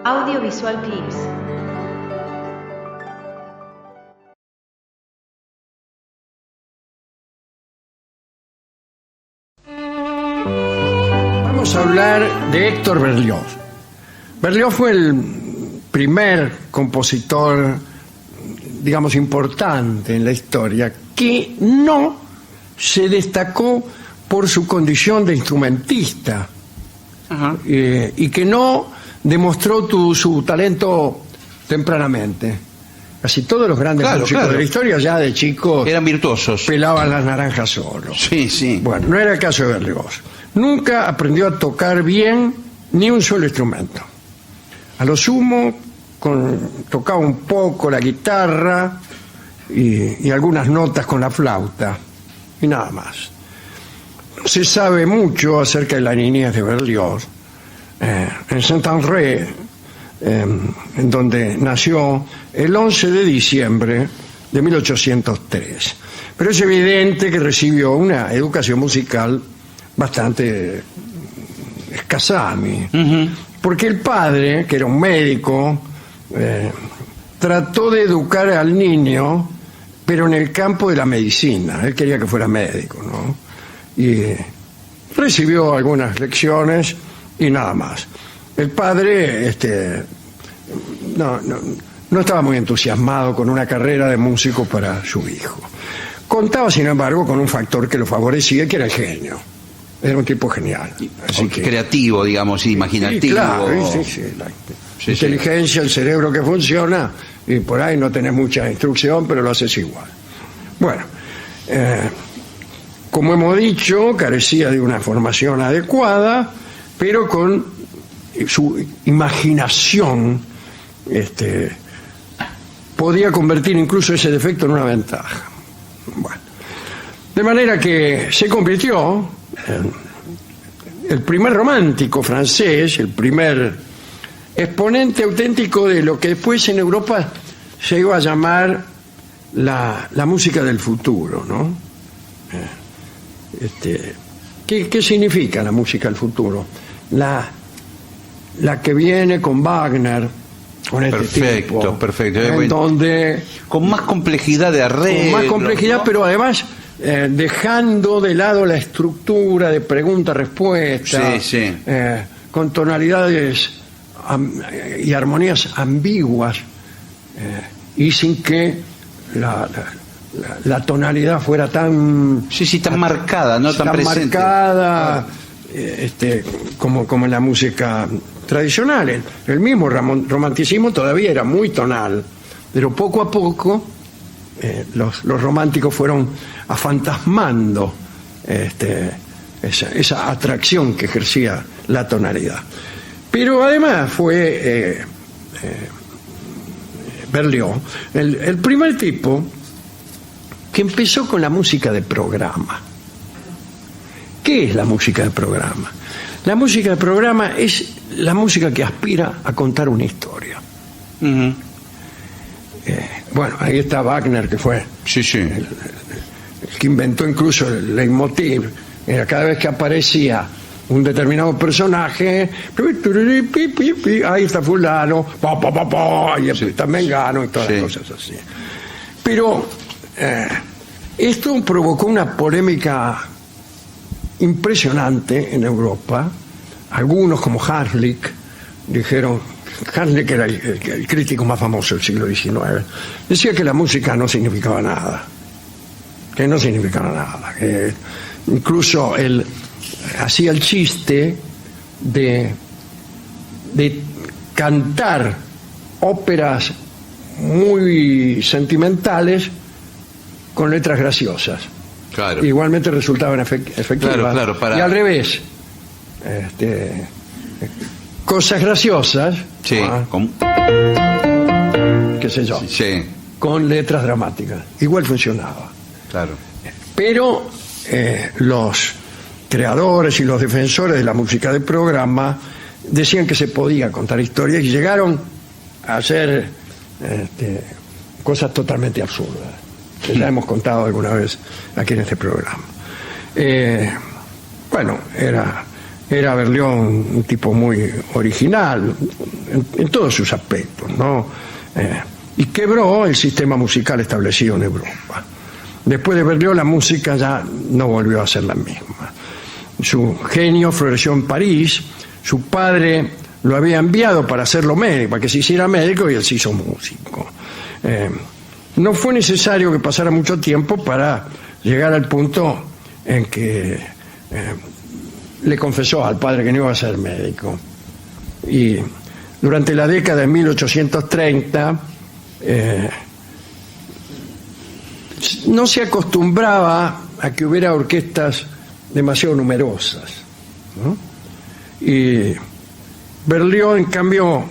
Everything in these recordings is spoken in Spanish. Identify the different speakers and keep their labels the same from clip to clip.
Speaker 1: Audiovisual Clips.
Speaker 2: Vamos a hablar de Héctor Berlioz. Berlioz fue el primer compositor, digamos, importante en la historia que no se destacó por su condición de instrumentista. Ajá. Y que no demostró su talento tempranamente. Casi todos los grandes músicos de la historia ya de chicos
Speaker 3: eran virtuosos,
Speaker 2: pelaban las naranjas solos.
Speaker 3: Sí, sí.
Speaker 2: Bueno, no era el caso de Berlioz. Nunca aprendió a tocar bien ni un solo instrumento. A lo sumo tocaba un poco la guitarra y algunas notas con la flauta y nada más. No se sabe mucho acerca de la niñez de Berlioz. En Saint-André, en donde nació el 11 de diciembre de 1803. Pero es evidente que recibió una educación musical bastante escasami, porque el padre, que era un médico, trató de educar al niño, pero en el campo de la medicina. Él quería que fuera médico, ¿no? Y recibió algunas lecciones y nada más. El padre no estaba muy entusiasmado con una carrera de músico para su hijo. Contaba, sin embargo, con un factor que lo favorecía, que era el genio. Era un tipo genial. Así que,
Speaker 3: creativo, digamos, imaginativo.
Speaker 2: Claro, sí, inteligencia, el cerebro que funciona, y por ahí no tenés mucha instrucción, pero lo haces igual. Bueno, como hemos dicho, carecía de una formación adecuada, pero con su imaginación podía convertir incluso ese defecto en una ventaja. Bueno, de manera que se convirtió en el primer romántico francés, el primer exponente auténtico de lo que después en Europa se iba a llamar la música del futuro, ¿no? ¿Qué significa la música del futuro? La que viene con Wagner, con este tipo,
Speaker 3: perfecto.
Speaker 2: En donde
Speaker 3: con más complejidad de arreglo.
Speaker 2: Con más complejidad, ¿no? Pero además dejando de lado la estructura de pregunta-respuesta, con tonalidades y armonías ambiguas, y sin que la tonalidad fuera tan
Speaker 3: tan marcada, no tan presente,
Speaker 2: marcada, como en la música tradicional. El mismo romanticismo todavía era muy tonal, pero poco a poco los románticos fueron afantasmando esa atracción que ejercía la tonalidad. Pero además fue Berlioz el primer tipo que empezó con la música de programa. ¿Qué es la música de programa? La música de programa es la música que aspira a contar una historia. Bueno, ahí está Wagner, que fue el que inventó incluso el leitmotiv. Era cada vez que aparecía un determinado personaje, ahí está fulano, y está Mengano y todas las cosas así. Pero esto provocó una polémica impresionante en Europa. Algunos, como Hanslick, dijeron, Hanslick era el crítico más famoso del siglo XIX, decía que la música no significaba nada, que incluso él hacía el chiste de cantar óperas muy sentimentales con letras graciosas.
Speaker 3: Claro.
Speaker 2: Igualmente resultaban efectivas.
Speaker 3: Claro,
Speaker 2: y al revés, cosas graciosas, qué sé yo, con letras dramáticas. Igual funcionaba.
Speaker 3: Claro.
Speaker 2: Pero los creadores y los defensores de la música de programa decían que se podía contar historias y llegaron a hacer cosas totalmente absurdas, que ya hemos contado alguna vez aquí en este programa. Bueno, era Era Berlioz un tipo muy original en todos sus aspectos, ¿no? Y quebró el sistema musical establecido en Europa. Después de Berlioz la música ya no volvió a ser la misma. Su genio floreció en París. Su padre lo había enviado para hacerlo médico, para que se hiciera médico, y él se hizo músico. No fue necesario que pasara mucho tiempo para llegar al punto en que le confesó al padre que no iba a ser médico. Y durante la década de 1830 no se acostumbraba a que hubiera orquestas demasiado numerosas, ¿no? Y Berlioz, en cambio,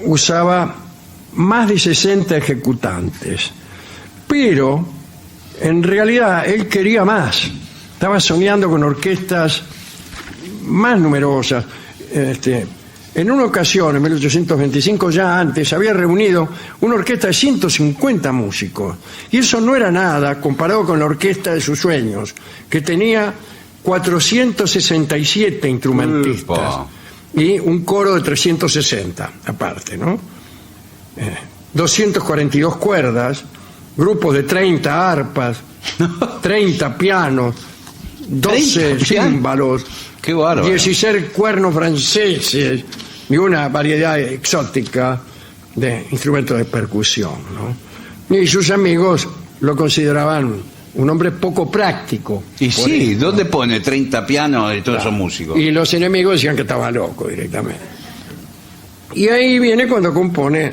Speaker 2: usaba más de 60 ejecutantes, pero en realidad él quería más. Estaba soñando con orquestas más numerosas. En una ocasión, en 1825, ya antes, había reunido una orquesta de 150 músicos. Y eso no era nada comparado con la orquesta de sus sueños, que tenía 467 instrumentistas. Y un coro de 360, aparte, ¿no? 242 cuerdas, grupos de 30 arpas, 30 pianos, 12 címbalos, 16 cuernos franceses y una variedad exótica de instrumentos de percusión, ¿no? Y sus amigos lo consideraban un hombre poco práctico.
Speaker 3: Y sí, esto. ¿Dónde pone 30 pianos y todos esos músicos?
Speaker 2: Y los enemigos decían que estaba loco directamente. Y ahí viene cuando compone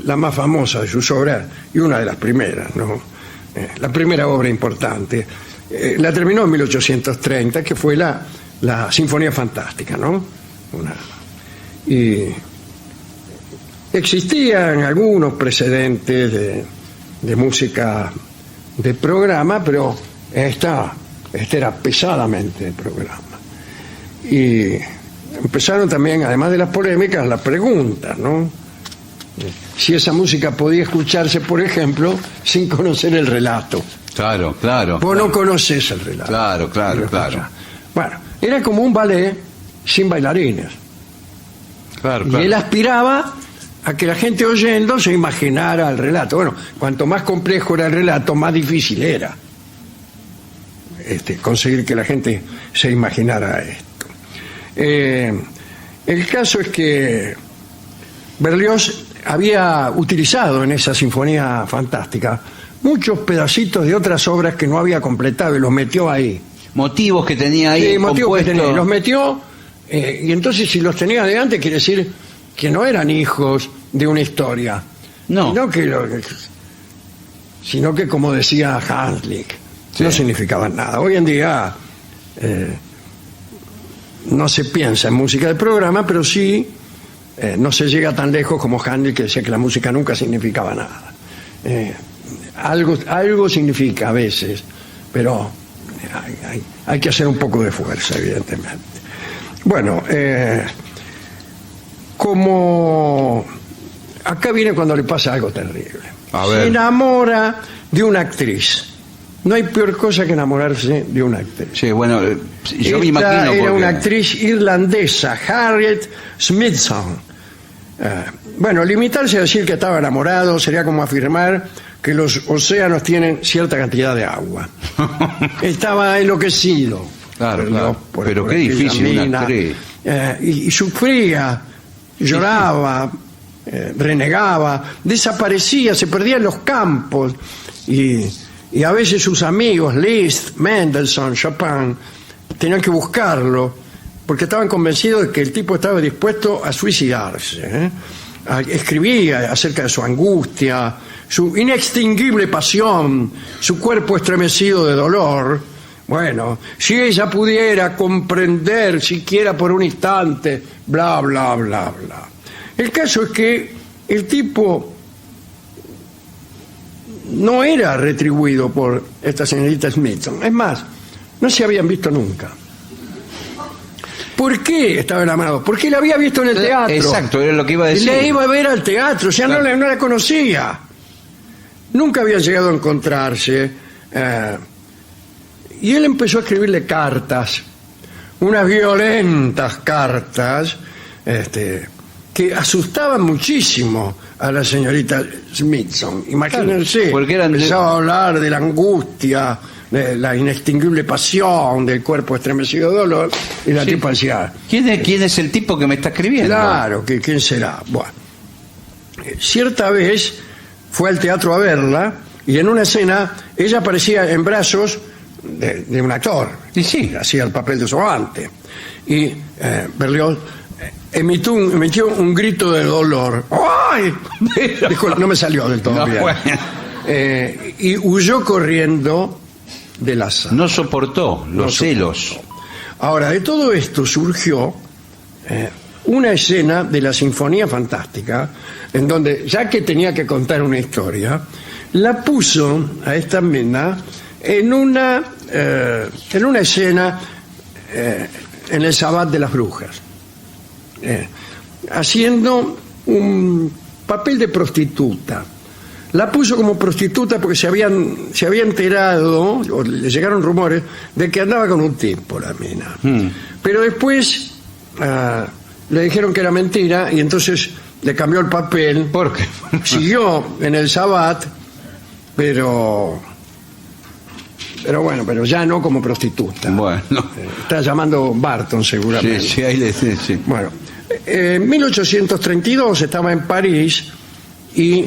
Speaker 2: la más famosa de sus obras, y una de las primeras, ¿no? La primera obra importante. La terminó en 1830, que fue la Sinfonía Fantástica, ¿no? Y existían algunos precedentes de música de programa, pero esta era pesadamente de programa. Y empezaron también, además de las polémicas, las preguntas, ¿no? Si esa música podía escucharse, por ejemplo, sin conocer el relato.
Speaker 3: Claro, claro.
Speaker 2: Vos no conocés el relato.
Speaker 3: Claro.
Speaker 2: Bueno, era como un ballet sin bailarines.
Speaker 3: Claro.
Speaker 2: Y él aspiraba a que la gente oyendo se imaginara el relato. Bueno, cuanto más complejo era el relato, más difícil era conseguir que la gente se imaginara esto. El caso es que Berlioz había utilizado en esa Sinfonía Fantástica muchos pedacitos de otras obras que no había completado y los metió ahí.
Speaker 3: Motivos que tenía ahí.
Speaker 2: Sí, motivos que tenía. Los metió, y entonces si los tenía de antes quiere decir que no eran hijos de una historia.
Speaker 3: No.
Speaker 2: Sino que como decía Hanslick, sí, no significaban nada. Hoy en día no se piensa en música de programa, pero sí no se llega tan lejos como Hanslick, que decía que la música nunca significaba nada. Algo significa a veces, pero hay que hacer un poco de fuerza, evidentemente. Bueno, como acá viene cuando le pasa algo terrible. Se enamora de una actriz. No hay peor cosa que enamorarse de una actriz.
Speaker 3: Sí, bueno, yo me imagino.
Speaker 2: Era una actriz irlandesa, Harriet Smithson. Bueno, limitarse a decir que estaba enamorado sería como afirmar que los océanos tienen cierta cantidad de agua. Estaba enloquecido.
Speaker 3: Claro. Pero qué difícil una actriz.
Speaker 2: Y sufría, lloraba, renegaba, desaparecía, se perdía en los campos. Y a veces sus amigos, Liszt, Mendelssohn, Chopin, tenían que buscarlo, porque estaban convencidos de que el tipo estaba dispuesto a suicidarse. Escribía acerca de su angustia, su inextinguible pasión, su cuerpo estremecido de dolor. Bueno, si ella pudiera comprender siquiera por un instante, bla, bla, bla, bla. El caso es que el tipo no era retribuido por esta señorita Smithson. Es más, no se habían visto nunca. ¿Por qué estaba enamorado? Porque la había visto en el teatro.
Speaker 3: Exacto, era lo que iba a decir.
Speaker 2: Le iba a ver al teatro, o sea, claro. no la conocía. Nunca habían llegado a encontrarse. Y él empezó a escribirle cartas unas violentas cartas que asustaban muchísimo a la señorita Smithson. Imagínense,
Speaker 3: Claro, porque eran
Speaker 2: empezaba a hablar de la angustia, de la inextinguible pasión, del cuerpo estremecido de dolor, y la
Speaker 3: Sí.
Speaker 2: tipa decía,
Speaker 3: ¿Quién es el tipo que me está escribiendo?
Speaker 2: claro, ¿quién será? Bueno, cierta vez fue al teatro a verla, y en una escena ella aparecía en brazos de un actor,
Speaker 3: Y sí.
Speaker 2: hacía el papel de su amante, y Berlioz emitió un grito de dolor. ¡Ay! Disculpe, no me salió del todo
Speaker 3: No,
Speaker 2: bien.
Speaker 3: bueno.
Speaker 2: Y huyó corriendo de la sala.
Speaker 3: No soportó los
Speaker 2: No
Speaker 3: celos.
Speaker 2: Ahora, de todo esto surgió una escena de la Sinfonía Fantástica, en donde, ya que tenía que contar una historia, la puso a esta mina en una escena en el Sabbat de las Brujas, haciendo un papel de prostituta. La puso como prostituta porque se había enterado, o le llegaron rumores, de que andaba con un tipo, la mina. Pero después le dijeron que era mentira y entonces le cambió el papel.
Speaker 3: ¿Por qué?
Speaker 2: Siguió en el Sabbat, pero ya no como prostituta.
Speaker 3: Bueno.
Speaker 2: Está llamando Barton seguramente.
Speaker 3: Sí, ahí sí.
Speaker 2: Bueno, en 1832 estaba en París y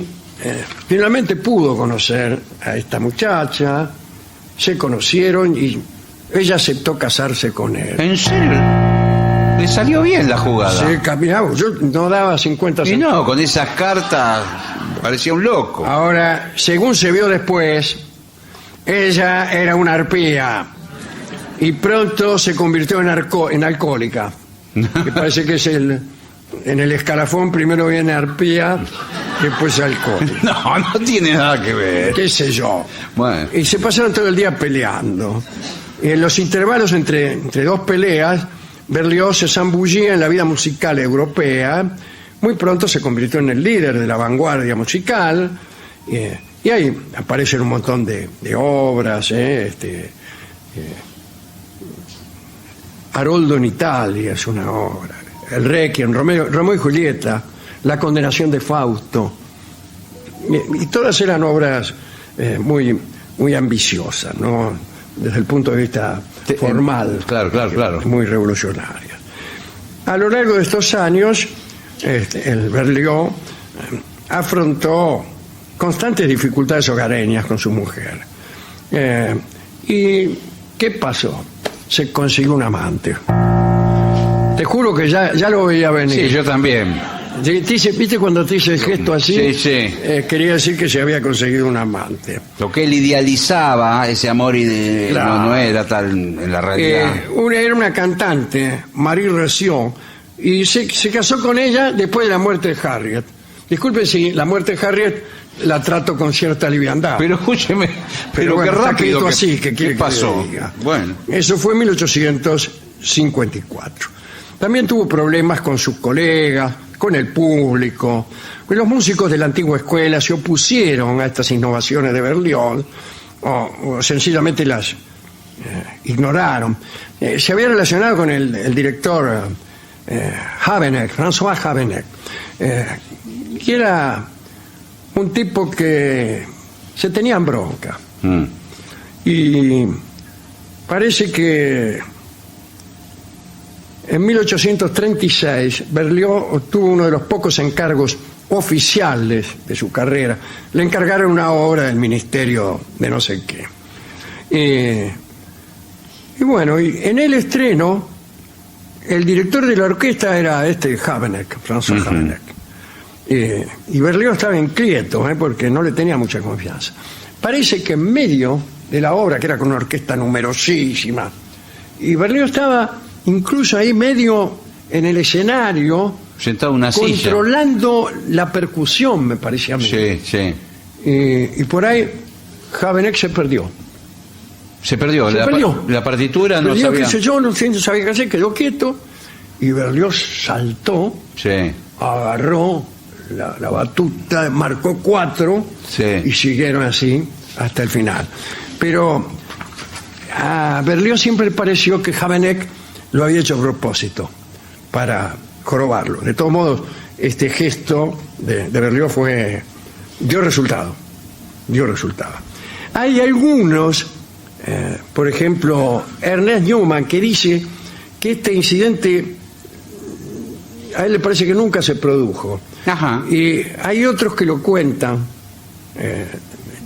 Speaker 2: finalmente pudo conocer a esta muchacha, se conocieron y ella aceptó casarse con él.
Speaker 3: ¿En serio? Le salió bien la jugada.
Speaker 2: Se caminaba, yo no daba 50
Speaker 3: Y
Speaker 2: centavos.
Speaker 3: no, con esas cartas parecía un loco.
Speaker 2: Ahora, según se vio después, ella era una arpía y pronto se convirtió en alcohólica. Que parece que es en el escalafón primero viene arpía, después alcohol.
Speaker 3: No tiene nada que ver.
Speaker 2: ¿Qué sé yo?
Speaker 3: Bueno.
Speaker 2: Y se pasaron todo el día peleando. Y en los intervalos entre dos peleas, Berlioz se zambullía en la vida musical europea. Muy pronto se convirtió en el líder de la vanguardia musical. Y ahí aparecen un montón de obras. Haroldo en Italia es una obra. El Requiem, Romeo y Julieta, La condenación de Fausto. Y todas eran obras muy ambiciosas, ¿no? Desde el punto de vista formal.
Speaker 3: Claro.
Speaker 2: Muy revolucionarias. A lo largo de estos años, el Berlioz afrontó constantes dificultades hogareñas con su mujer. ¿Y qué pasó? Se consiguió un amante. Te juro que ya lo veía venir.
Speaker 3: Sí, yo también.
Speaker 2: ¿Viste cuando te hice el gesto así?
Speaker 3: Sí.
Speaker 2: Quería decir que se había conseguido un amante.
Speaker 3: Lo que él idealizaba, ese amor
Speaker 2: Claro.
Speaker 3: no era tal en la realidad.
Speaker 2: Era una cantante, Marie Recio, y se casó con ella después de la muerte de Harriet. Disculpe si la muerte de Harriet la trato con cierta liviandad.
Speaker 3: Pero escúcheme, pero
Speaker 2: bueno,
Speaker 3: qué
Speaker 2: está
Speaker 3: rápido
Speaker 2: escrito
Speaker 3: que,
Speaker 2: así, ¿qué quiere
Speaker 3: ¿qué
Speaker 2: que
Speaker 3: pasó?
Speaker 2: le diga?
Speaker 3: Bueno,
Speaker 2: Eso fue en 1854. También tuvo problemas con sus colegas, con el público. Los músicos de la antigua escuela se opusieron a estas innovaciones de Berlioz o sencillamente las ignoraron. Se había relacionado con el director Habeneck, François Habeneck, que era un tipo que se tenían bronca. Y parece que en 1836 Berlioz obtuvo uno de los pocos encargos oficiales de su carrera. Le encargaron una obra del ministerio de no sé qué. Y bueno, y en el estreno, el director de la orquesta era Habeneck, François Habeneck. Y Berlioz estaba inquieto, porque no le tenía mucha confianza. Parece que en medio de la obra, que era con una orquesta numerosísima, y Berlioz estaba incluso ahí medio en el escenario,
Speaker 3: sentado en una silla.
Speaker 2: controlando la percusión, me parecía a mí.
Speaker 3: Sí.
Speaker 2: Y por ahí Habeneck se perdió.
Speaker 3: Se perdió. La partitura no
Speaker 2: Perdió,
Speaker 3: sabía.
Speaker 2: qué sé yo, no sabía qué hacer, quedó quieto, y Berlioz saltó,
Speaker 3: Sí.
Speaker 2: agarró la batuta, marcó 4
Speaker 3: Sí.
Speaker 2: y siguieron así hasta el final. Pero a Berlioz siempre le pareció que Habeneck lo había hecho a propósito, para jorobarlo. De todos modos, este gesto de Berlioz dio resultado. Hay algunos, por ejemplo, Ernest Newman, que dice que este incidente a él le parece que nunca se produjo.
Speaker 3: Ajá.
Speaker 2: Y hay otros que lo cuentan,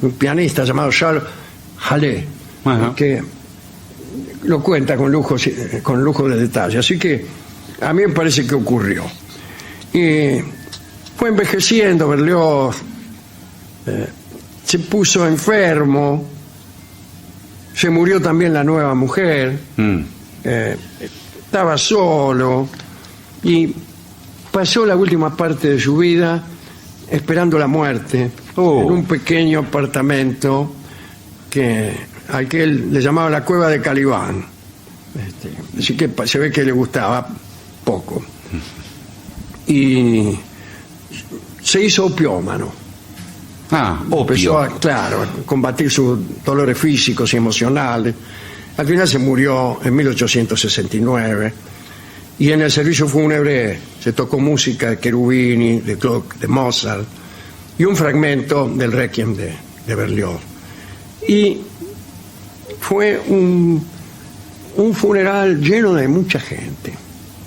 Speaker 2: un pianista llamado Charles Hallé,
Speaker 3: Ajá.
Speaker 2: que lo cuenta con lujo de detalle. Así que a mí me parece que ocurrió. Y fue envejeciendo Berlioz, se puso enfermo, se murió también la nueva mujer, estaba solo y pasó la última parte de su vida esperando la muerte en un pequeño apartamento al que él le llamaba la cueva de Calibán. Así que se ve que le gustaba poco. Y se hizo opiómano. Empezó a combatir sus dolores físicos y emocionales. Al final se murió en 1869 y en el servicio fúnebre se tocó música de Cherubini, de Gluck, de Mozart y un fragmento del Requiem de Berlioz. Y fue un funeral lleno de mucha gente,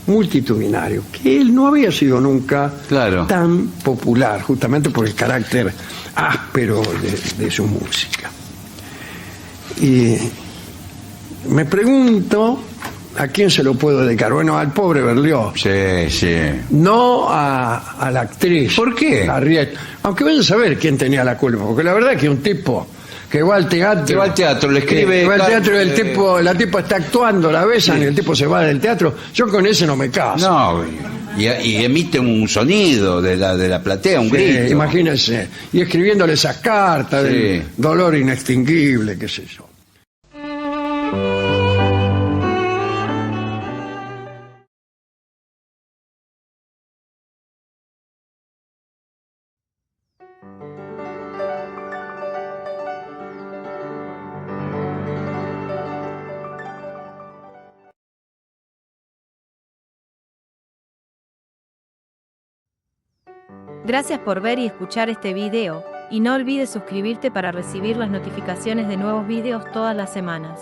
Speaker 2: multitudinario, que él no había sido nunca tan popular, justamente por el carácter áspero de su música. Y me pregunto a quién se lo puedo dedicar. Bueno, al pobre Berlioz.
Speaker 3: Sí.
Speaker 2: No a la actriz.
Speaker 3: ¿Por qué?
Speaker 2: Harriet. Aunque vaya a saber quién tenía la culpa, porque la verdad es que un tipo que va al teatro,
Speaker 3: le escribe.
Speaker 2: Va al teatro y la tipa está actuando, la besan y el tipo se va del teatro. Yo con ese no me caso.
Speaker 3: No, y emite un sonido de la platea, un grito.
Speaker 2: Imagínense. Y escribiéndole esas cartas del dolor inextinguible, qué sé yo.
Speaker 1: Gracias por ver y escuchar este video, y no olvides suscribirte para recibir las notificaciones de nuevos videos todas las semanas.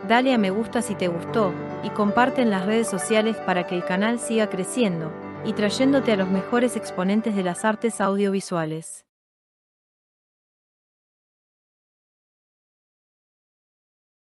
Speaker 1: Dale a me gusta si te gustó, y comparte en las redes sociales para que el canal siga creciendo, y trayéndote a los mejores exponentes de las artes audiovisuales.